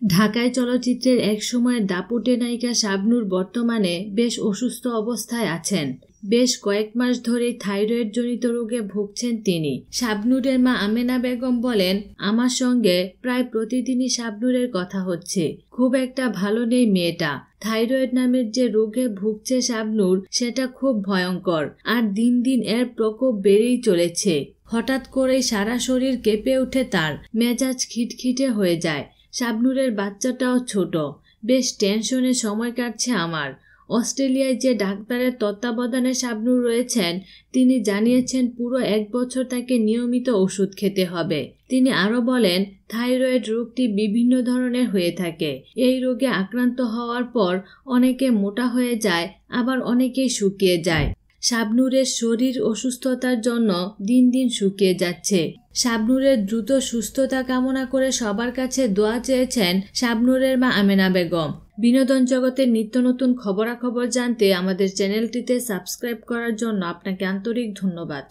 ঢাকায় চলচ্চিত্রের এক সময়ের দাপুটে নায়িকা শাবনূর বর্তমানে বেশ অসুস্থ অবস্থায় আছেন। বেশ কয়েক মাস ধরেই থাইরয়েড জনিত রোগে ভুগছেন তিনি। শাবনূরের মা আমেনা বেগম বলেন, আমার সঙ্গে প্রায় প্রতিদিনই শাবনূরের কথা হচ্ছে। খুব একটা ভালো নেই মেয়েটা। থাইরয়েড নামের যে রোগে ভুগছে শাবনূর, সেটা খুব ভয়ঙ্কর, আর দিন দিন এর প্রকোপ বেড়েই চলেছে। হঠাৎ করেই সারা শরীর কেঁপে ওঠে তার, মেজাজ খিটখিটে হয়ে যায়। শাবনূরের বাচ্চাটাও ছোট। বেশ টেনশনে সময় কাটছে আমার। অস্ট্রেলিয়ায় যে ডাক্তারের তত্ত্বাবধানে শাবনূর রয়েছেন, তিনি জানিয়েছেন পুরো 1 বছর তাকে নিয়মিত ওষুধ খেতে হবে। তিনি আরও বলেন, থাইরয়েড রোগটি বিভিন্ন ধরনের হয়ে থাকে। এই রোগে আক্রান্ত হওয়ার পর অনেকে মোটা হয়ে যায়, আবার অনেকেই শুকিয়ে যায়। শাবনূরের শরীর অসুস্থতার জন্য দিন দিন শুকিয়ে যাচ্ছে। শাবনূরের দ্রুত সুস্থতা কামনা করে সবার কাছে দোয়া চেয়েছেন শাবনূরের মা আমেনা বেগম। বিনোদন জগতের নিত্য নতুন খবরাখবর জানতে আমাদের চ্যানেলটিতে সাবস্ক্রাইব করার জন্য আপনাকে আন্তরিক ধন্যবাদ।